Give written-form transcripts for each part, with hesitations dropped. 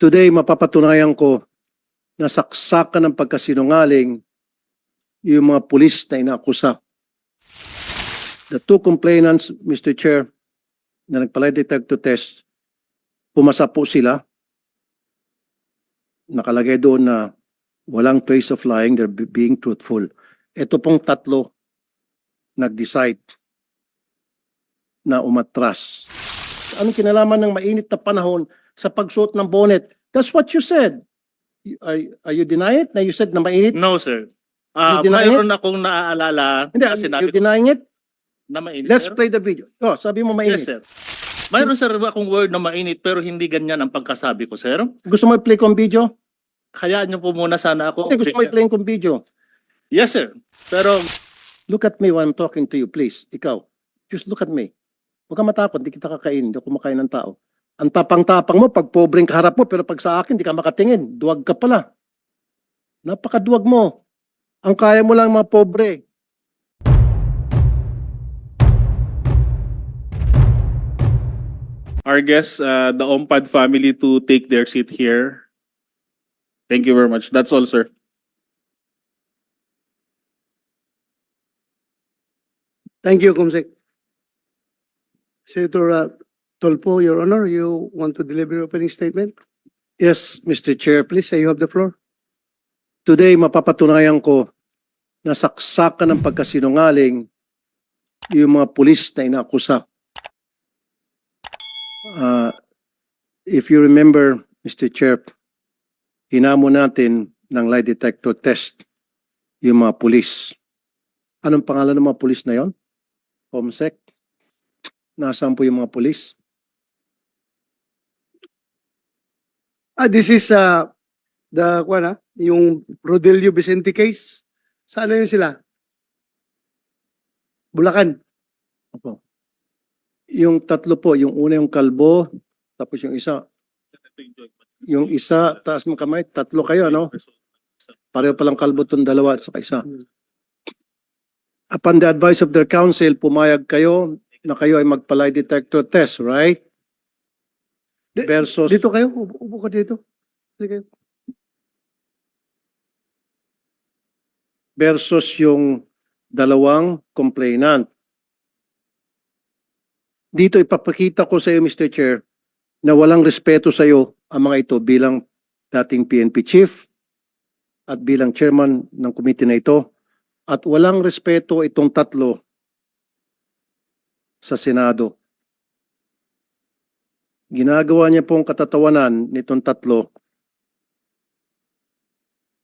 Today, mapapatunayan ko na saksakan ng pagkasinungaling yung mga pulis na inaakusa. The two complainants, Mr. Chair, na nagpa-lie detector test, pumasa po sila. Nakalagay doon na walang trace of lying, they're being truthful. Ito pong tatlo nag-decide na umatras. Anong kinalaman ng mainit na panahon sa pagsuot ng bonnet? That's what you said. Are you denying it? Na you said na mainit? No, sir. You deny Mayroon akong naaalala Hindi, na sinabi you denying it? na mainit, Let's sir. play the video. Oh, sabi mo mainit. Yes, sir. Mayroon, sir, akong word na mainit pero hindi ganyan ang pagkasabi ko, sir. Gusto mo i-play kong video? Hayaan niyo po muna sana ako. Hindi, gusto mo i-play kong video. Yes, sir. Pero, Look at me when I'm talking to you, please. Ikaw, just look at me. Huwag ka matakot, hindi kita kakain, hindi ako kumakain ng tao. Ang tapang-tapang mo, pag pobreng kaharap mo, pero pag sa akin, hindi ka makatingin. Duwag ka pala. Napakaduwag mo. Ang kaya mo lang mga pobre. Our guests, the Ompad family, to take their seat here. Thank you very much. That's all, sir. Thank you, Kumsek. Senator Tolpo, Your Honor, you want to deliver your opening statement? Yes, Mr. Chair. Please say you have the floor. Today, mapapatunayan ko na saksakan ng pagkasinungaling yung mga pulis na inaakusa. If you remember, Mr. Chair, hinamon natin ng lie detector test yung mga pulis. Anong pangalan ng mga pulis na yon? Comsec? Nasaan po yung mga pulis? This is yung Rodelio Vicente case. Saan yun sila? Bulacan. Opo. Yung tatlo po, yung una yung kalbo, tapos yung isa, taas mo kamay, tatlo kayo, ano? Pareho palang kalbo tong dalawa at saka isa. Upon the advice of their counsel, pumayag kayo na kayo ay magpa-lie detector test, right? Versus, Dito kayo, upo ka dito. Dito kayo. versus yung dalawang complainant. Dito ipapakita ko sa iyo, Mr. Chair, na walang respeto sa iyo ang mga ito bilang dating PNP chief at bilang chairman ng committee na ito. At walang respeto itong tatlo sa Senado. Ginagawa niya pong katatawanan nitong tatlo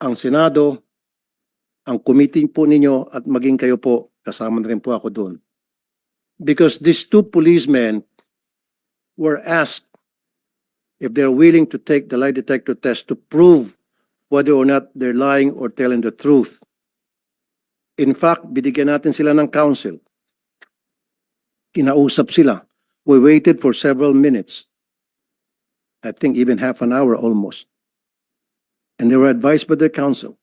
ang Senado, ang committee po ninyo at maging kayo po, kasama na rin po ako doon. Because these two policemen were asked if they're willing to take the lie detector test to prove whether or not they're lying or telling the truth. In fact, binigyan natin sila ng counsel. Kinausap sila. We waited for several minutes. I think even half an hour almost. And they were advised by their counsel.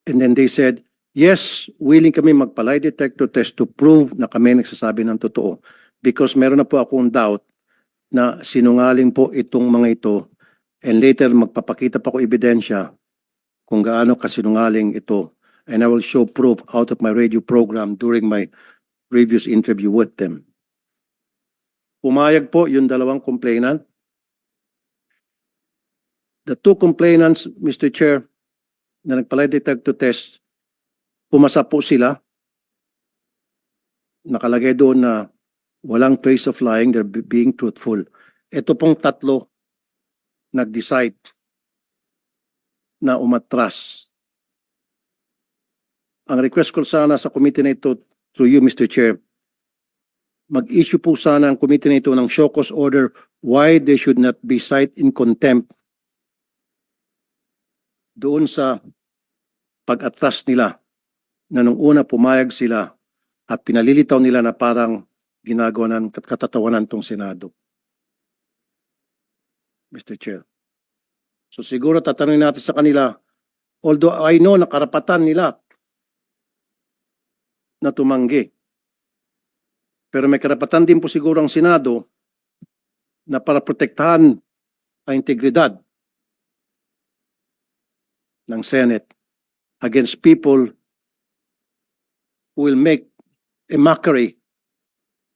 And then they said, yes, willing kami magpa-lie detector test to prove na kami nagsasabi ng totoo. Because meron na po akong doubt na sinungaling po itong mga ito. And later, magpapakita pa ko ebidensya kung gaano kasinungaling ito. And I will show proof out of my radio program during my previous interview with them. Pumayag po yung dalawang complainant. The two complainants, Mr. Chair, na nagpa-lie detector test, pumasa po sila. Nakalagay doon na walang trace of lying, they're being truthful. Ito pong tatlo nag-decide na umatras. Ang request ko sana sa committee na ito, through you, Mr. Chair, mag-issue po sana ang committee na ito ng show cause order why they should not be cited in contempt doon sa pag-atras nila na nung una pumayag sila at pinalilitaw nila na parang ginagawa ng katatawanan tong Senado. Mr. Chair. So siguro tatanungin natin sa kanila, although I know na karapatan nila na tumanggi. Pero may karapatan din po siguro ang Senado na para protektahan ang integridad ng Senate against people who will make a mockery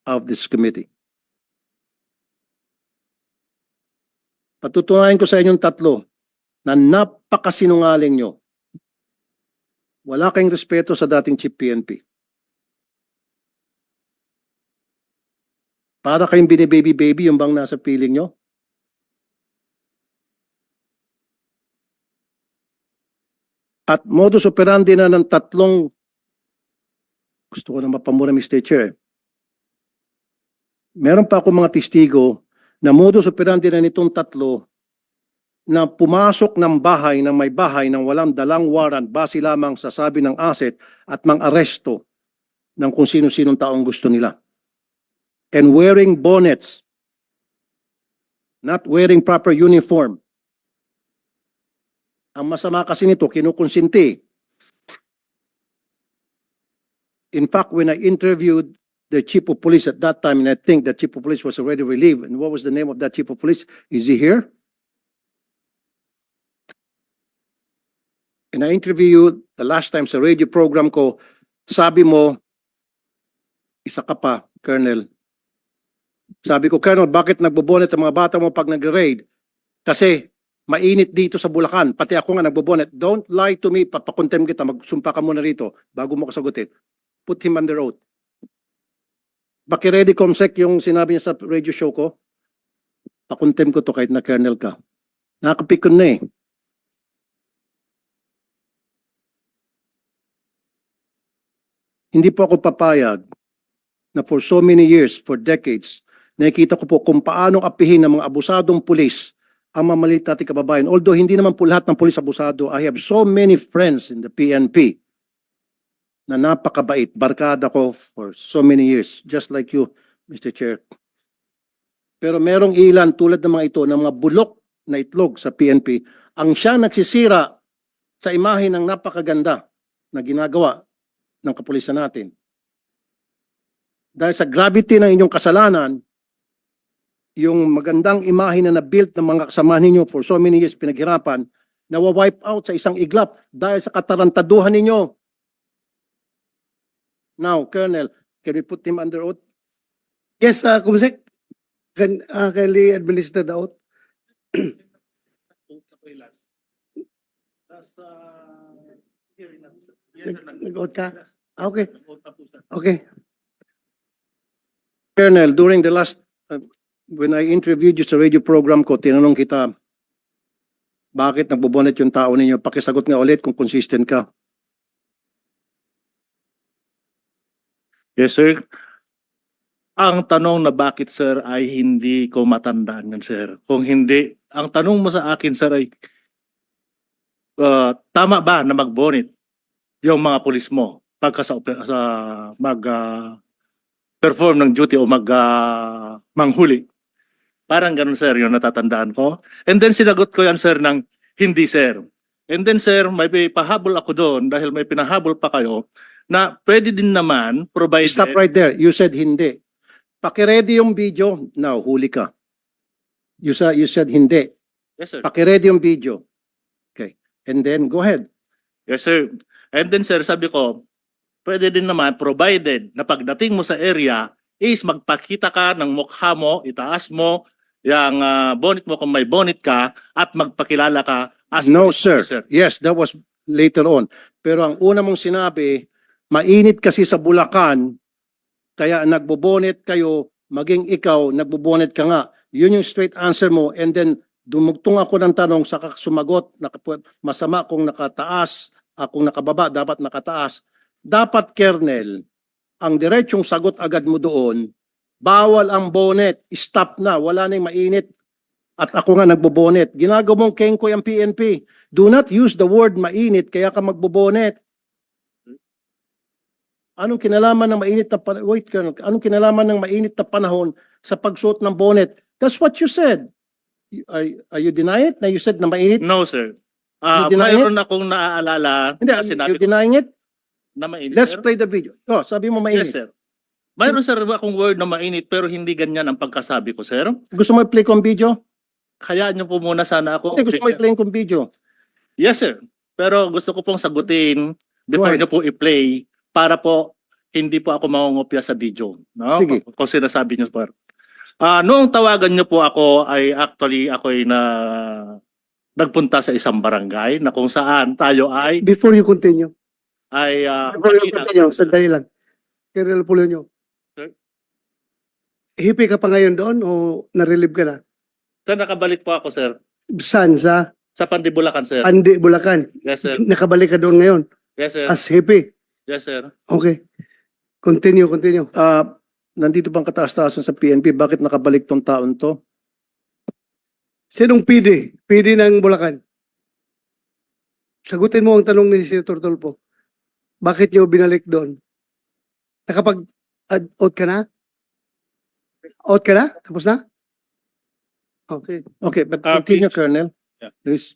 of this committee. Patutunayan ko sa inyong tatlo na napakasinungaling nyo. Wala kayong respeto sa dating Chief PNP. Para kayong binibaby-baby yung bang nasa piling nyo? At modus operandi na ng tatlong, gusto ko na mapamura, Mr. Chair. Meron pa ako mga testigo na modus operandi na nitong tatlo na pumasok ng bahay ng may bahay ng walang dalang warrant base lamang sa sabi ng asset at mang-aresto ng kung sino-sinong taong gusto nila. And wearing bonnets, not wearing proper uniform. Ang masama kasi nito, kinukonsinti. In fact, when I interviewed the chief of police at that time, and I think the chief of police was already relieved, and what was the name of that chief of police? Is he here? And I interviewed the last time sa radio program ko, sabi mo, isa ka pa, Colonel. Sabi ko, Colonel, bakit nagbobonet ang mga bata mo pag nag-raid? Kasi mainit dito sa Bulacan. Pati ako nga nagbobonet. Don't lie to me. Papakontem kita. Magsumpa ka muna rito bago mo kasagutin. Put him under oath. Baki-ready, Comsec, yung sinabi niya sa radio show ko. Pakontem ko to kahit na Colonel ka. Nakapikon na eh. Hindi po ako papayag na for so many years, for decades, nakikita ko po kung paano apihin ng mga abusadong pulis ang mamalit nating kababayan. Although hindi naman po lahat ng pulis abusado, I have so many friends in the PNP na napakabait. Barkada ko for so many years, just like you, Mr. Chair. Pero merong ilan tulad ng mga ito, ng mga bulok na itlog sa PNP, ang siya nagsisira sa imahe ng napakaganda na ginagawa ng kapulisan natin. Dahil sa gravity ng inyong kasalanan, yung magandang imahe na na-built ng mga kasama ninyo for so many years pinaghirapan, nawa-wipe out sa isang iglap dahil sa katarantaduhan ninyo. Now, Colonel, can we put him under oath? Yes, Kumsek, can we administer the oath? Nag-oath ka? Okay. Okay. Colonel, during the last, when I interviewed you sa radio program ko, tinanong kita, bakit nagbobonet yung tao ninyo? Pakisagot nga ulit kung consistent ka. Yes, sir. Ang tanong na bakit, sir, ay hindi ko matandaan yan, sir. Kung hindi, ang tanong mo sa akin, sir, ay tama ba na mag-bonnet yung mga pulis mo pagka sa perform ng duty o manghuli? Parang ganun, sir, yung natatandaan ko. And then sinagot ko yan, sir, ng hindi, sir. And then, sir, may pahabol ako doon dahil may pinahabol pa kayo na pwede din naman provided... Stop right there. You said hindi. Pakiready yung video. Now, huli ka. You said hindi. Yes, sir. Pakiready yung video. Okay. And then, go ahead. Yes, sir. And then, sir, sabi ko, pwede din naman provided na pagdating mo sa area is magpakita ka ng mukha mo, itaas mo, yung bonnet mo kung may bonnet ka, at magpakilala ka as No, police sir. officer. Yes, that was later on. Pero ang una mong sinabi, mainit kasi sa Bulacan, kaya nagbobonet kayo, maging ikaw, nagbobonet ka nga. Yun yung straight answer mo. And then, dumugtong ako ng tanong, saka sumagot, masama kung nakataas, kung nakababa, dapat nakataas. Dapat, Colonel, ang diretsong sagot agad mo doon, bawal ang bonnet, stop na, wala nang mainit. At ako nga nagbobonet. Ginagawa mong kengkoy ang PNP. Do not use the word mainit, kaya ka magbobonet. Anong kinalaman ng mainit na panahon? Wait, Colonel. Anong kinalaman ng mainit na panahon sa pagsuot ng bonnet? That's what you said. Are you denying it? Na you said na mainit? No, sir. You deny Mayroon akong naaalala Hindi, na sinabi you denying it? na mainit, Let's sir. play the video. Oh, sabi mo mainit. Yes, sir. Mayroon, sir, akong word na mainit pero hindi ganyan ang pagkasabi ko, sir. Gusto mo i-play ko ang video? hayaan niyo po muna sana ako. Hindi, gusto mo i-play kong video. Yes, sir. Pero gusto ko pong sagutin before Right. niyo po i-play para po hindi po ako mangungopya sa video. No? Sige. Kung sinasabi niyo po. Noong tawagan niyo po ako ay actually ako'y nagpunta sa isang barangay na kung saan tayo ay Before you continue. Makina. Sandali lang. Colonel Polonio. Sir? Hipi ka pa ngayon doon o na-relieve ka na? Sir, nakabalik po ako, sir. Saan? Sa Sa Pandibulacan, sir. Andi, Bulacan. Yes, sir. Nakabalik ka doon ngayon Yes, sir. as hippie. Yes, sir. Okay. Continue. Nandito bang kataas-taasan sa PNP? Bakit nakabalik tong taon to? Sinong PD? PD ng Bulacan. Sagutin mo ang tanong ni Senator Tulfo. Bakit niyo binalik doon? Nakapag-out ka na? Out ka na? Tapos na? Okay. Okay, but continue, Colonel. Yeah. Please.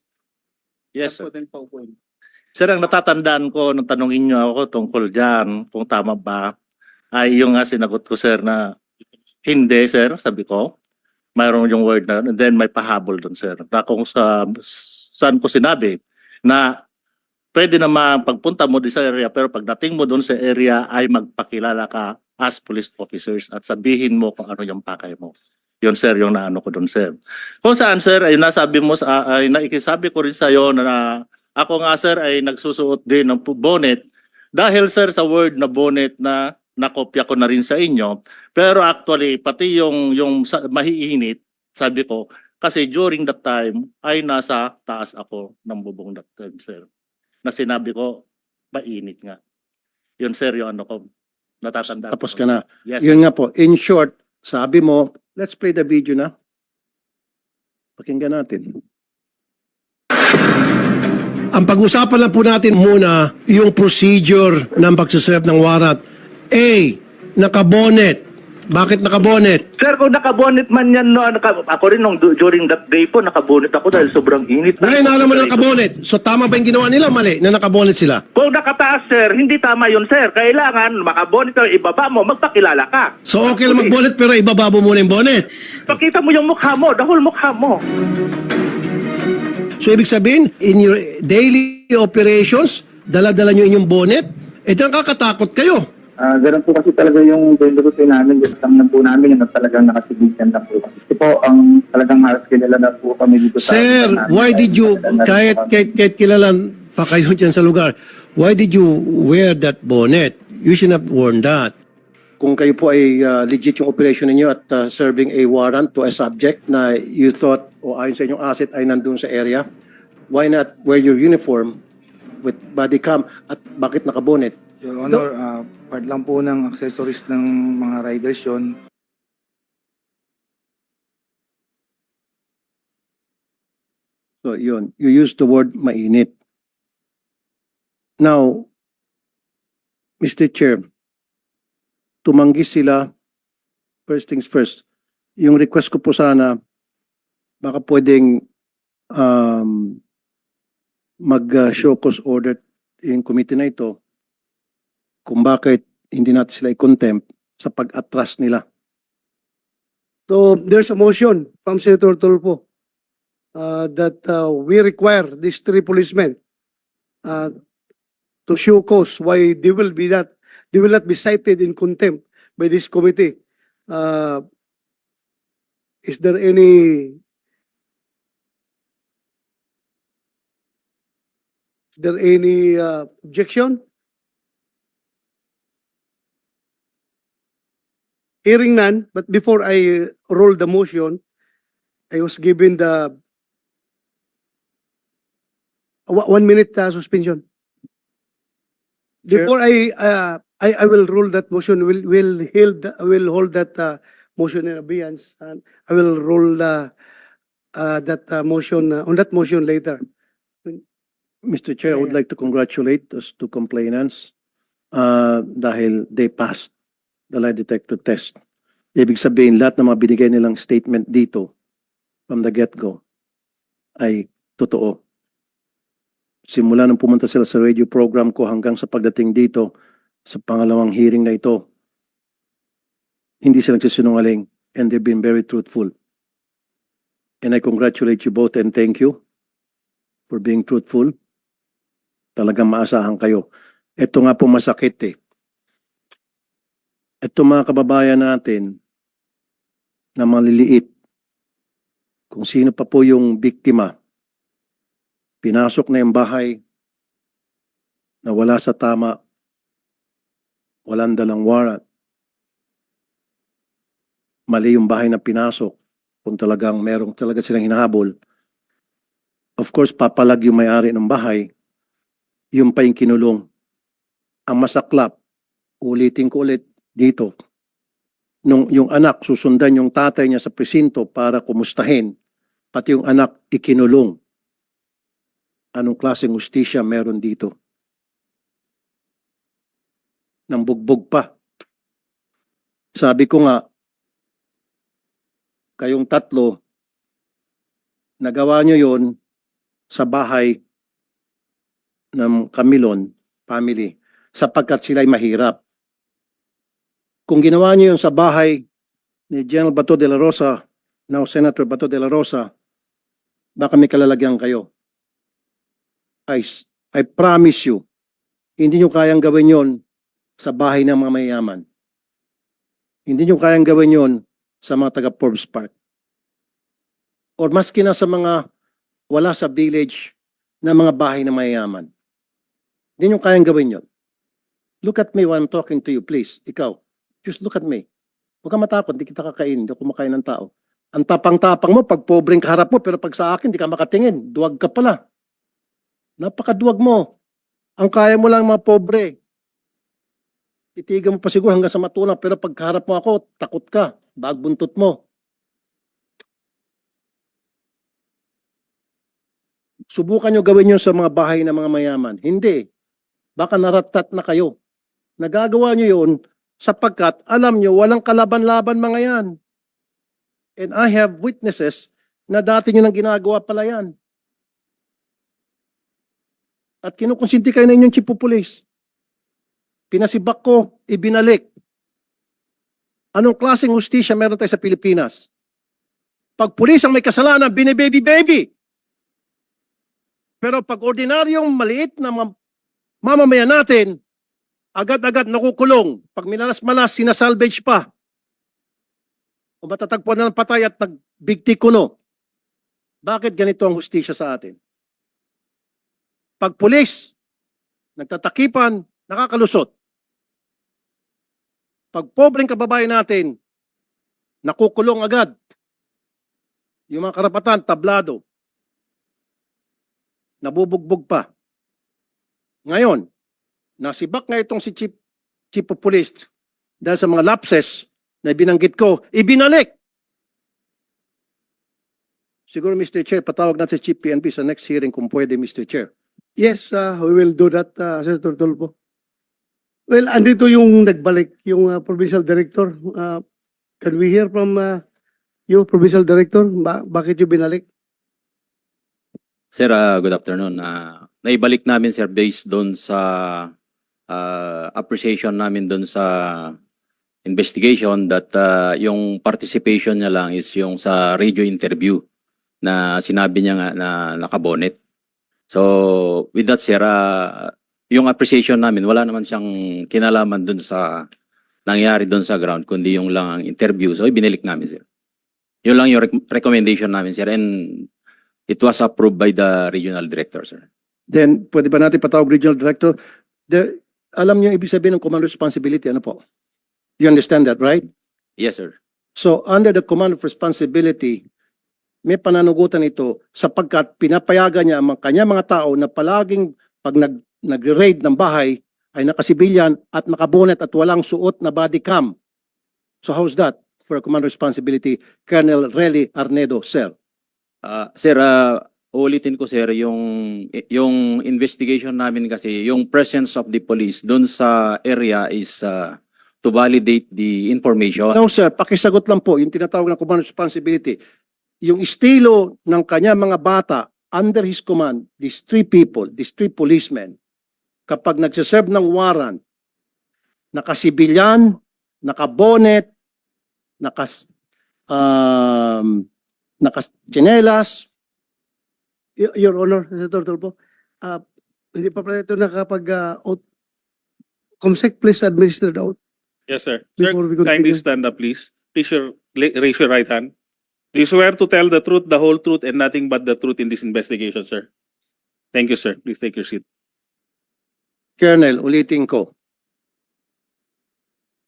Yes, sir. Sir, ang natatandaan ko nung tanongin niyo ako tungkol dyan, kung tama ba, ay yung nga sinagot ko, sir, na hindi, sir, sabi ko. Mayroon yung word na, and then may pahabol doon, sir. Na kung saan ko sinabi na pwede naman pagpunta mo din sa area, pero pagdating mo doon sa area ay magpakilala ka as police officers at sabihin mo kung ano yung pakay mo. Yun, sir, yung naano ko doon, sir. Kung saan, sir, ay nasabi mo, ay naikisabi ko rin sa'yo na ako nga, sir, ay nagsusuot din ng bonnet. Dahil, sir, sa word na bonnet na nakopya ko na rin sa inyo. Pero actually, pati yung mahiinit, sabi ko, kasi during that time, ay nasa taas ako ng bubong that time, sir. Na sinabi ko, mainit nga. Yun, sir, yung ano ko, natatandaan. Tapos ko. ka na. Yes, Yun nga po, in short, sabi mo, let's play the video na. Pakinggan natin. Ang pag-usapan lang po natin muna yung procedure ng pagsaserve ng warrant. A, nakabonet. Bakit nakabonet? Sir, kung nakabonet man yan, no, ako rin during that day po, nakabonet ako dahil sobrang init. Ngayon alam mo na nakabonet. So tama ba yung ginawa nila? Mali na nakabonet sila. Kung nakataas, sir, hindi tama yun, sir. Kailangan makabonet ka, ibaba mo, magpakilala ka. So okay lang magbonet pero ibaba mo muna yung bonet. Pakita mo yung mukha mo, the whole mukha mo. So ibig sabihin, in your daily operations, dala-dala nyo inyong bonet, nakakatakot kayo. Ganun po kasi talaga yung routine namin, yung lang po namin, yung talagang nakasibigan lang po. Kasi po, ang talagang halos kilala na po kami dito sa... Sir, why did you, kahit kilala pa kayo dyan sa lugar, why did you wear that bonnet? You should have worn that. Kung kayo po ay legit yung operation ninyo at serving a warrant to a subject na you thought o ayon sa inyong asset ay nandun sa area, why not wear your uniform with body cam at bakit nakabonet? Your Honor, part lang po ng accessories ng mga riders yun. So yun, you use the word mainit. Now, Mr. Chair, tumanggi sila, first things first, yung request ko po sana, baka pwedeng mag-show cause order yung committee na ito kung bakit hindi natin sila i-contempt sa pag-atras nila. So there's a motion from Senator Tulfo that we require these three policemen to show cause why they will not be cited in contempt by this committee. Is there any objection? Hearing none, but before I roll the motion, I was given the 1 minute suspension. Before I will roll that motion, will hold that motion in abeyance, and I will roll that motion on that motion later. Mr. Chair, I would like to congratulate those two complainants dahil they passed the lie detector test. Ibig sabihin, lahat ng mga binigay nilang statement dito from the get-go ay totoo. Simula nung pumunta sila sa radio program ko hanggang sa pagdating dito sa pangalawang hearing na ito, hindi sila nagsisinungaling and they've been very truthful. And I congratulate you both and thank you for being truthful. Talagang maasahan kayo. Ito nga po masakit eh. Ito mga kababayan natin na maliliit, kung sino pa po yung biktima, pinasok na yung bahay na wala sa tama, walang dalang warrant. Mali yung bahay na pinasok kung talagang merong talaga silang hinahabol. Of course, papalag yung may-ari ng bahay, yung pa yung kinulong. Ang masaklap, ulitin ko ulit dito, nung yung anak susundan yung tatay niya sa presinto para kumustahin, pati yung anak ikinulong. Anong klaseng hustisya meron dito? Nang bugbog pa. Sabi ko nga, kayong tatlo, nagawa nyo yon sa bahay ng Camilon family sapagkat sila'y mahirap. Kung ginawa nyo yun sa bahay ni General Bato de la Rosa, now Senator Bato de la Rosa, baka may kalalagyan kayo. I promise you, hindi nyo kayang gawin yon sa bahay ng mga mayayaman. Hindi nyo kayang gawin yon sa mga taga Forbes Park. Or maski na sa mga wala sa village na mga bahay na mayayaman. Hindi nyo kayang gawin yon. Look at me when I'm talking to you, please. Ikaw, just look at me. Huwag ka matakot, hindi kita kakain, hindi ako kumakain ng tao. Ang tapang-tapang mo, pag pobreng kaharap mo, pero pag sa akin, hindi ka makatingin. Duwag ka pala. Napakaduwag mo. Ang kaya mo lang mga pobre. Titigan mo pa siguro hanggang sa matuna, pero pag kaharap mo ako, takot ka. Bagbuntot mo. Subukan nyo gawin yun sa mga bahay ng mga mayaman. Hindi. Baka naratat na kayo. Nagagawa nyo yun sapagkat alam nyo walang kalaban-laban mga yan. And I have witnesses na dati nyo nang ginagawa pala yan. At kinukonsinti kayo na inyong chief of police. Pinasibak ko, ibinalik. Anong klaseng hustisya meron tayo sa Pilipinas? Pag pulis ang may kasalanan, binibaby-baby. Pero pag ordinaryong maliit na mamamayan natin, agad-agad nakukulong. Pag minalas-malas, sinasalvage pa. O matatagpuan na ng patay at nagbigti kuno. Bakit ganito ang hustisya sa atin? Pag pulis, nagtatakipan, nakakalusot. Pag pobreng kababayan natin, nakukulong agad. Yung mga karapatan, tablado. Nabubugbog pa. Ngayon, nasibak nga itong si Chief of Police dahil sa mga lapses na binanggit ko, ibinalik. Siguro, Mr. Chair, patawag natin si Chief PNP sa next hearing kung pwede, Mr. Chair. Yes, we will do that, Senator Tulfo. Well, andito yung nagbalik, yung provincial director. Can we hear from you, provincial director? Bakit yung binalik? Sir, good afternoon. Naibalik namin, sir, based doon sa appreciation namin doon sa investigation that yung participation niya lang is yung sa radio interview na sinabi niya nga na nakabonet. So, with that, sir, yung appreciation namin, wala naman siyang kinalaman doon sa nangyari doon sa ground, kundi yung lang ang interview. So, ibinilik namin, sir. Yun lang yung recommendation namin, sir. And it was approved by the regional director, sir. Then, pwede ba natin patawag regional director? Alam niyo ibig sabihin ng command responsibility, ano po? You understand that, right? Yes, sir. So, under the command of responsibility, may pananagutan ito sapagkat pinapayagan niya ang kanya mga tao na palaging pag nag-raid ng bahay ay nakasibilyan at nakabonet at walang suot na body cam. So, how's that for a command responsibility? Colonel Relly Arnedo, sir. Sir, ulitin ko, sir, yung investigation namin kasi, yung presence of the police doon sa area is to validate the information. No, sir. Pakisagot lang po yung tinatawag na command responsibility. Yung estilo ng kanya mga bata under his command, these three people, these three policemen, kapag nagsiserve ng warrant, nakasibilyan, nakabonet, nakachinelas. Your Honor, Senator Tulfo, hindi pa pala ito oath. Comsec, please administer the oath. Yes, sir. Sir, Before we kindly continue. stand up, please. Please raise your right hand. Do you swear to tell the truth, the whole truth, and nothing but the truth in this investigation, sir? Thank you, sir. Please take your seat. Colonel, ulitin ko.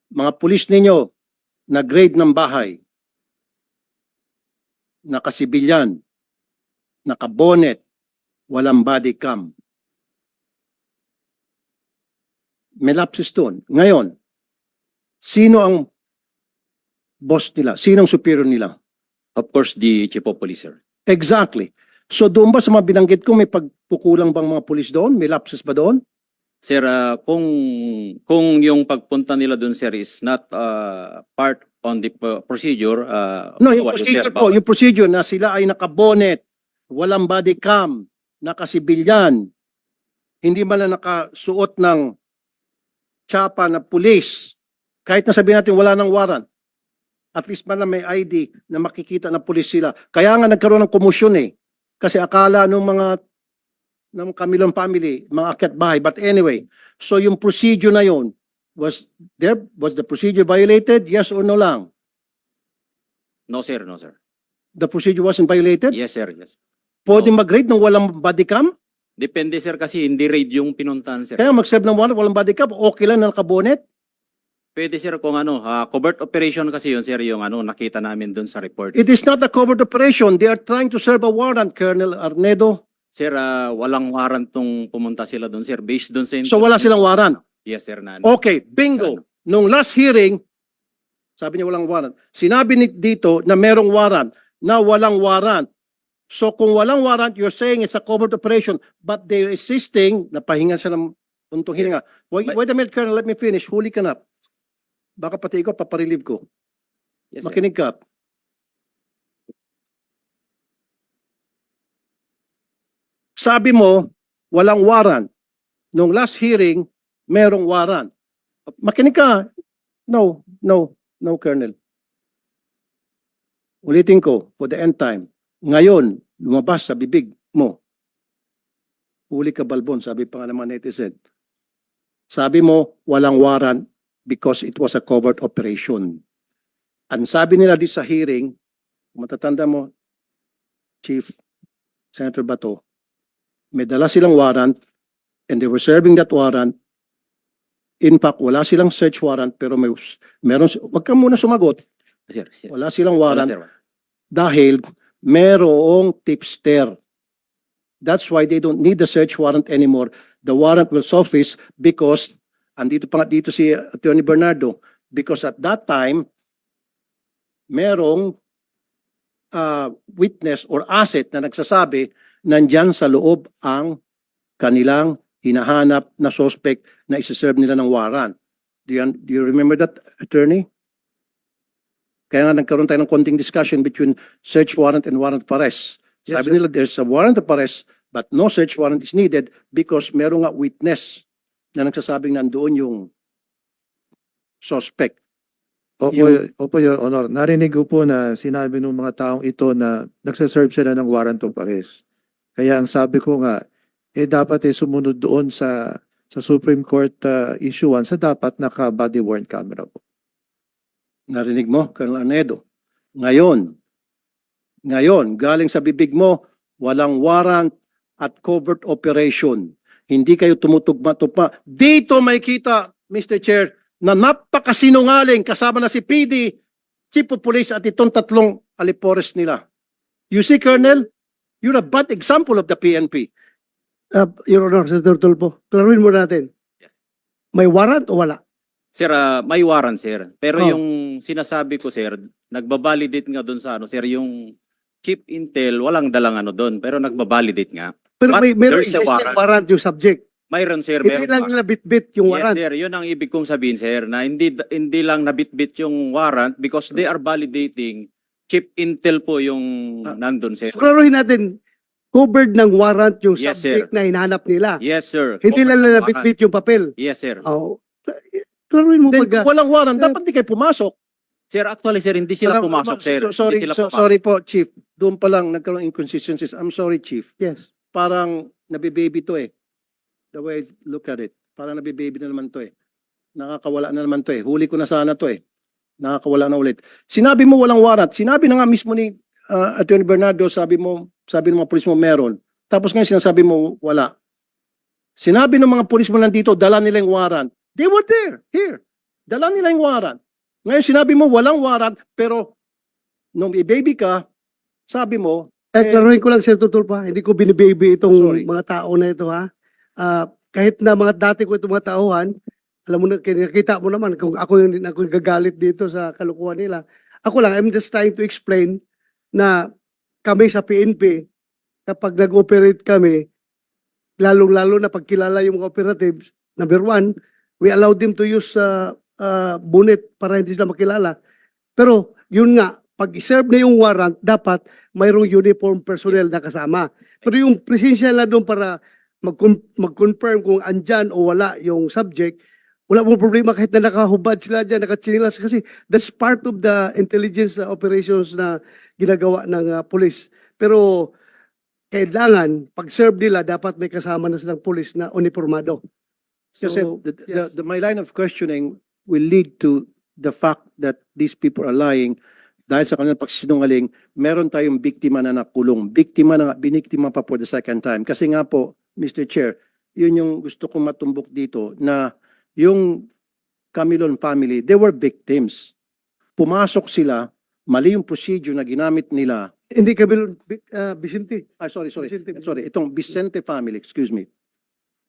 Mga pulis ninyo na grade ng bahay, nakasibilyan, nakabonet, walang body cam. May lapses doon. Ngayon, sino ang boss nila? Sino ang superior nila? Of course, the chief of police, sir. Exactly. So doon ba sa mga binanggit ko, may pagkukulang bang mga pulis doon? May lapses ba doon? Sir, kung yung pagpunta nila doon, sir, is not part on the procedure. No, yung bawal yun, procedure sir, po, bawal. yung procedure na sila ay nakabonet, walang body cam, nakasibilyan, hindi man lang nakasuot ng tsapa na pulis, kahit na sabihin natin wala ng warrant, at least man lang may ID na makikita na pulis sila. Kaya nga nagkaroon ng komosyon eh. Kasi akala ng Camilon family, mga akyat bahay. But anyway, so yung procedure na yon, was the procedure violated? Yes or no lang? No, sir, no, sir. The procedure wasn't violated? Yes, sir, yes. Pwede mag-raid nung walang body cam? Depende, sir, kasi hindi raid yung pinuntahan, sir. Kaya mag-serve ng warrant, walang body cam, okay lang na nakabonet? Pwede, sir, kung covert operation kasi yun, sir, yung nakita namin doon sa report. It is not a covert operation. They are trying to serve a warrant, Colonel Arnedo. Sir, walang warrant tong pumunta sila doon, sir. Based doon sa... So wala silang warrant. Yes, sir. Na, Okay, bingo. Nung last hearing, sabi niya walang warrant. Sinabi dito na merong warrant, na walang warrant. So kung walang warrant, you're saying it's a covert operation, but they're insisting na pahingan siya ng untong hininga. Wait a minute, Colonel, let me finish. Huli ka na. Baka pati ikaw, paparelieve ko. yes, sir. Makinig ka. Sabi mo, walang warrant. Nung last hearing, merong warrant. Makinig ka. No, Colonel. Ulitin ko, for the end time. Ngayon, lumabas sa bibig mo. Huli ka, Balbon, sabi pa nga ng mga netizen. Sabi mo, walang warrant because it was a covert operation. Ang sabi nila di sa hearing, matatanda mo, Chief Senator Bato, may dala silang warrant and they were serving that warrant. In fact, wala silang search warrant pero meron, wag ka muna sumagot. Sir, sir. Wala silang Wala, warrant sir. dahil merong tipster. That's why they don't need the search warrant anymore. The warrant will surface because, andito pa nga dito si Attorney Bernardo, because at that time, merong witness or asset na nagsasabi nandyan sa loob ang kanilang hinahanap na suspect na isa-serve nila ng warrant. Do you remember that, Attorney? Kaya nga nagkaroon tayo ng konting discussion between search warrant and warrant of arrest. Yes, Sabi nila there's a warrant of arrest but no search warrant is needed because merong nga witness na nagsasabing nandoon yung suspect. Opo, Your Honor. Narinig ko po na sinabi ng mga taong ito na nagsaserve sila ng warrant of arrest. Kaya ang sabi ko nga, dapat sumunod doon sa Supreme Court issuance sa dapat naka-body worn camera po. Narinig mo, Colonel Arnedo. Ngayon, galing sa bibig mo, walang warrant at covert operation. Hindi kayo tumutugma-tugma. Dito may kita, Mr. Chair, na napakasinungaling kasama na si PD, Chief of Police at itong tatlong alipores nila. You see, Colonel, you're a bad example of the PNP. Your Honor, Senator Tulfo, klaruin mo natin. Yes. May warrant o wala? Sir, may warrant, sir. Pero Oh. yung sinasabi ko, sir, nagbabalidate nga doon sa sir, yung Chief Intel, walang dalang doon, pero nagbabalidate nga. Pero But meron there's a warrant. warrant yung subject. Mayroon, sir. Hindi Meron lang pa. nila bit-bit yung Yes, warrant. sir. Yun ang ibig kong sabihin, sir, na hindi lang nabitbit yung warrant because they are validating. Chief Intel po yung nandun, sir. Klaruhin natin, covered ng warrant yung Yes, subject na hinahanap nila. Yes, sir. Hindi lang nila Covered warrant. bit-bit yung papel. Yes, sir. Oh, klaruin mo Then, pag... walang warrant, dapat di kayo pumasok. Sir, actually, sir, hindi sila pumasok, sir. Sorry, Hindi sila pumasok. sorry po, Chief. Doon pa lang nagkaroon inconsistencies. I'm sorry, Chief. Yes. Parang nabibaby to eh. The way I look at it. Parang nabibaby na naman to eh. Nakakawala na naman to eh. Huli ko na sana to eh. Nakakawala na ulit. Sinabi mo walang warrant. Sinabi na nga mismo ni Attorney Bernardo, sabi ng mga pulis mo meron. Tapos ngayon sinasabi mo wala. Sinabi ng mga pulis mo nandito, dala nila yung warrant. They were there, here. Dala nila yung warrant. Ngayon sinabi mo walang warrant, pero nung i-baby ka, sabi mo, Klaruhin ko lang, Sir Tutulpo, hindi ko binibaby itong Sorry. mga tao na ito, ha? Kahit na mga dati ko itong mga tauhan, alam mo na, nakita mo naman kung ako yung gagalit dito sa kalukuhan nila. Ako lang, I'm just trying to explain na kami sa PNP, kapag nag-operate kami, lalong-lalo na pagkilala yung mga operatives, number one, we allow them to use bonnet para hindi sila makilala. Pero yun nga, pag serve na yung warrant, dapat mayroong uniform personnel na kasama. Pero yung presensya na doon para mag-confirm kung andyan o wala yung subject, wala mong problema kahit na nakahubad sila dyan, nakatsinilas, kasi that's part of the intelligence operations na ginagawa ng police. Pero kailangan, pag-serve nila, dapat may kasama na silang police na uniformado. kasi yes. my line of questioning will lead to the fact that these people are lying dahil sa kanilang pagsisinungaling, meron tayong biktima na nakulong. Biktima na, biniktima pa for the second time. Kasi nga po, Mr. Chair, yun yung gusto kong matumbok dito na yung Camilon family, they were victims. Pumasok sila, mali yung procedure na ginamit nila. Hindi kami, Vicente. Sorry. Vicente. Sorry, itong Vicente family, excuse me.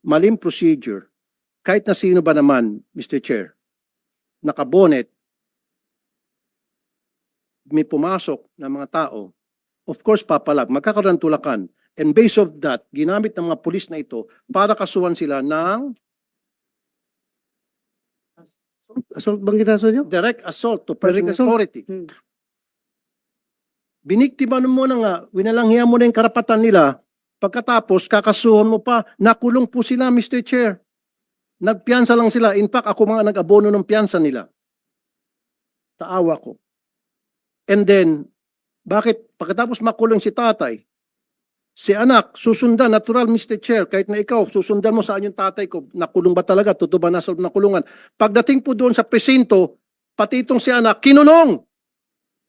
Maling procedure. Kahit na sino ba naman, Mr. Chair, nakabonet, may pumasok na mga tao, of course, papalag, magkakaroon ng tulakan. And based of that, ginamit ng mga pulis na ito para kasuhan sila ng Assault bang kinaso nyo? direct assault to personal Direct assault. authority. Hmm. Biniktima mo na nga, winalanghiya mo na yung karapatan nila, pagkatapos kakasuhan mo pa, nakulong po sila, Mr. Chair. Nagpiyansa lang sila. In fact, ako mga nag-abono ng piyansa nila. Taawa ko. And then, bakit pagkatapos makulong si tatay, si anak, susundan, natural Mr. Chair, kahit na ikaw, susundan mo saan yung tatay ko, nakulong ba talaga, totoo ba nasa loob ng kulungan. Pagdating po doon sa presinto, pati itong si anak, kinulong.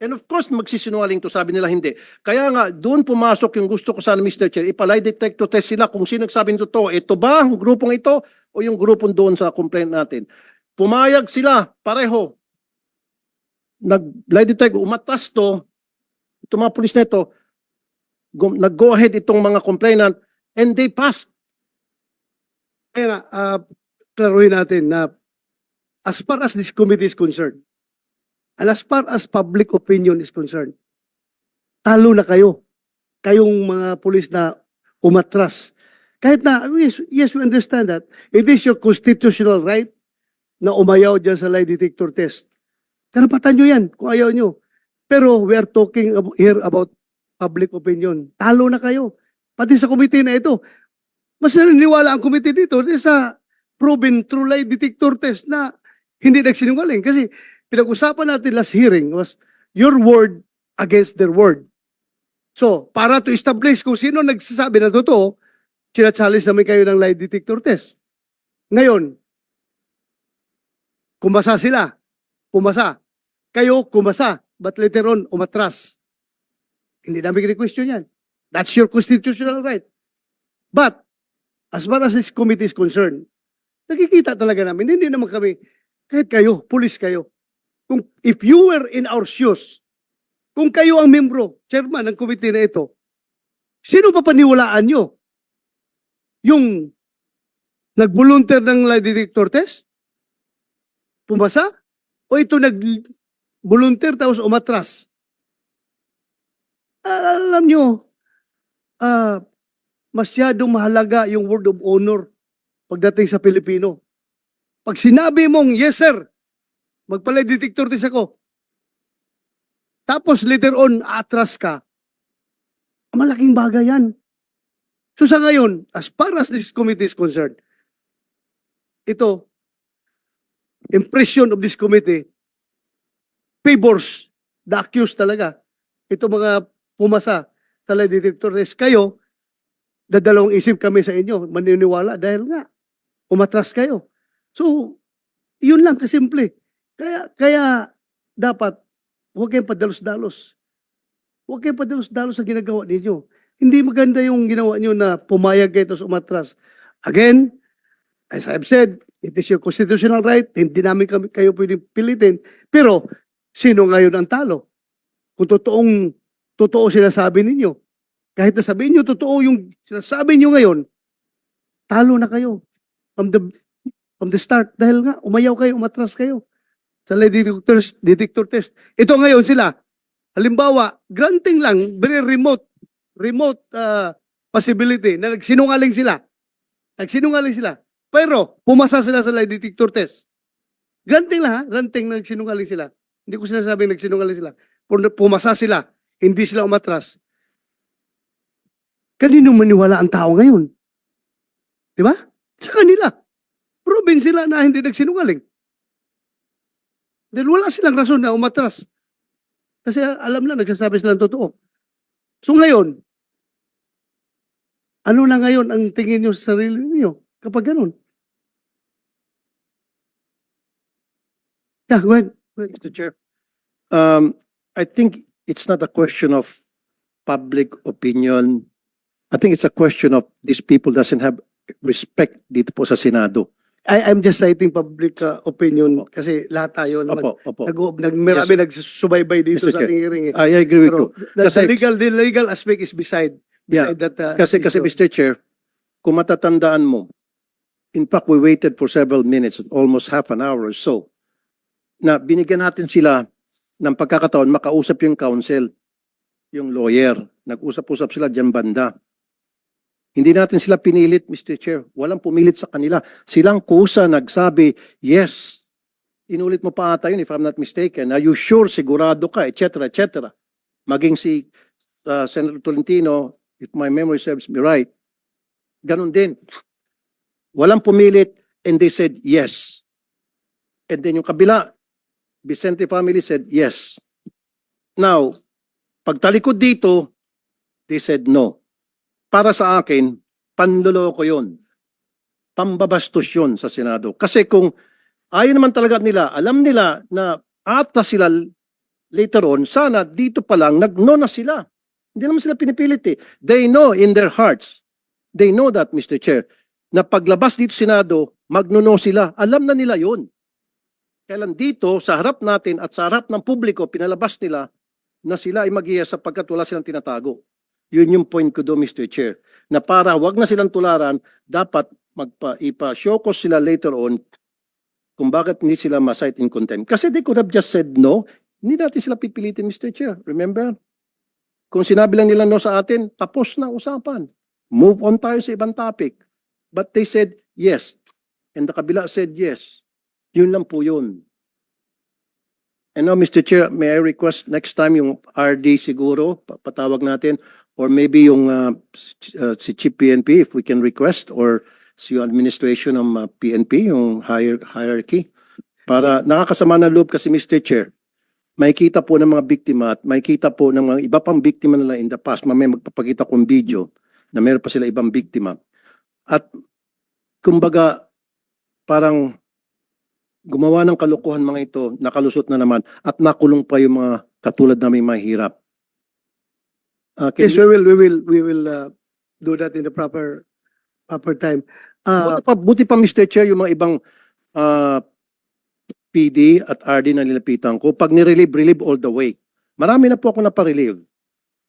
And of course, magsisinungaling to, sabi nila hindi. Kaya nga, doon pumasok yung gusto ko sana, Mr. Chair, ipalay detector test sila kung sino nagsabi nito to. Ito ba ang grupong ito o yung grupong doon sa complaint natin? Pumayag sila, pareho. Nag-lie detector, umatas to, itong mga pulis na ito, nag-go ahead itong mga complainant, and they passed. Kaya nga, klaruhin natin na as far as this committee is concerned, and as far as public opinion is concerned, talo na kayo. Kayong mga pulis na umatras. Kahit na, yes, we understand that. It is your constitutional right na umayaw dyan sa lie detector test. Karapatan nyo yan kung ayaw nyo. Pero we are talking here about public opinion. Talo na kayo. Pati sa committee na ito. Mas naniniwala ang committee dito sa proven true lie detector test na hindi nagsinungaling. Kasi pinag-usapan natin last hearing was your word against their word. So, para to establish kung sino nagsasabi na totoo, sinachallenge namin kayo ng lie detector test. Ngayon, kumasa sila. Umasa. Kayo, kumasa. But later on, umatras. Hindi namin question yan. That's your constitutional right. But, as far as this committee is concerned, nakikita talaga namin, hindi naman kami, kahit kayo, pulis kayo. Kung, if you were in our shoes, kung kayo ang membro, chairman ng committee na ito, sino pa paniwalaan nyo? Yung nag-volunteer ng lie detector test? Pumasa? O ito nag-volunteer tapos umatras? Alam nyo, masyadong mahalaga yung word of honor pagdating sa Pilipino. Pag sinabi mong, yes sir, magpalay detector test ako, tapos later on, atras ka, malaking bagay yan. So sa ngayon, as far as this committee is concerned, ito, impression of this committee, favors the accused talaga. Ito mga pumasa sa lie detector test. Kayo, dadalawang isip kami sa inyo, maniniwala dahil nga, umatras kayo. So, yun lang kasimple. Kaya dapat, huwag kayong padalos-dalos. Huwag kayong padalos-dalos sa ginagawa ninyo. Hindi maganda yung ginawa nyo na pumayag kayo tapos umatras. Again, as I've said, it is your constitutional right. Hindi namin kayo pwedeng pilitin. Pero, sino ngayon ang talo? Kung totoo sinasabi ninyo. Kahit na sabihin nyo, totoo yung sinasabi nyo ngayon, talo na kayo from the start. Dahil nga, umayaw kayo, umatras kayo sa lie detector test. Ito ngayon sila, halimbawa, granting lang, very remote possibility na nagsinungaling sila. Pero, pumasa sila sa lie detector test. Granting lang ha, granting na nagsinungaling sila. Hindi ko sinasabing nagsinungaling sila. Pumasa sila, hindi sila umatras. Kanino maniwala ang tao ngayon? Di ba? Sa kanila. Proven sila na hindi nagsinungaling. Dahil wala silang rason na umatras. Kasi alam na, nagsasabi sila ng totoo. So ngayon, ano na ngayon ang tingin nyo sa sarili niyo kapag ganun? Yeah, go ahead. Mr. Chair, I think it's not a question of public opinion. I think it's a question of these people doesn't have respect dito po sa Senado. I'm just citing public opinion kasi lahat tayo naman. Marami nagsusubaybay dito Mr. sa Chair, ating hearing. I agree with you. Pero Kasi- the legal aspect is beside Yeah, that. Kasi issue. Mr. Chair, kung matatandaan mo, in fact, we waited for several minutes, almost half an hour or so, na binigyan natin sila ng pagkakataon makausap yung counsel, yung lawyer. Nag-usap-usap sila dyan banda. Hindi natin sila pinilit, Mr. Chair. Walang pumilit sa kanila. Silang kusa nagsabi, yes. Inulit mo pa ata yun, if I'm not mistaken. Are you sure, sigurado ka, etc., etc. Maging si Senator Tolentino, if my memory serves me right, ganun din. Walang pumilit, and they said yes. And then yung kabila, Vicente family said yes. Now, pagtalikod dito, they said no. Para sa akin, panloloko yun. Pambabastos yun sa Senado. Kasi kung ayaw naman talaga nila, alam nila na atras sila later on, sana dito pa lang, nag-no na sila. Hindi naman sila pinipilit eh. They know in their hearts, they know that, Mr. Chair, na paglabas dito Senado, magno-no sila. Alam na nila yun. Kailan dito, sa harap natin at sa harap ng publiko, pinalabas nila na sila ay mag-iya sapagkat wala silang tinatago. Yun yung point ko do, Mr. Chair. Na para wag na silang tularan, dapat ipa-show ko sila later on kung bakit hindi sila ma-cite in contempt. Kasi they could have just said no. Hindi natin sila pipilitin, Mr. Chair. Remember? Kung sinabi lang nila no sa atin, tapos na usapan. Move on tayo sa ibang topic. But they said yes. And the kabila said yes. Yun lang po yun. And now, Mr. Chair, may I request next time yung RD siguro, patawag natin, or maybe yung si Chief PNP, if we can request, or si yung administration ng PNP, yung hierarchy, para nakakasama na loob kasi, Mr. Chair, may kita po ng mga biktima at may kita po ng mga iba pang biktima nila in the past, mamaya magpapakita kong video na meron pa sila ibang biktima. At kumbaga, parang gumawa ng kalokohan mga ito, nakalusot na naman, at nakulong pa yung mga katulad naming mahirap. Yes, we will do that in the proper time. Buti pa, Mr. Chair, yung mga ibang PD at RD na nilapitan ko, pag nirelieve all the way. Marami na po ako naparelieve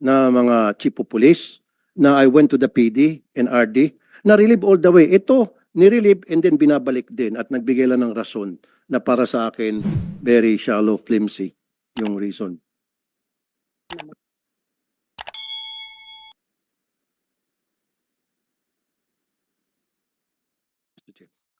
na mga chief of police na I went to the PD and RD, na-relieve all the way. Ito, nirelieve and then binabalik din at nagbigay lang ng rason na para sa akin, very shallow, flimsy yung reason.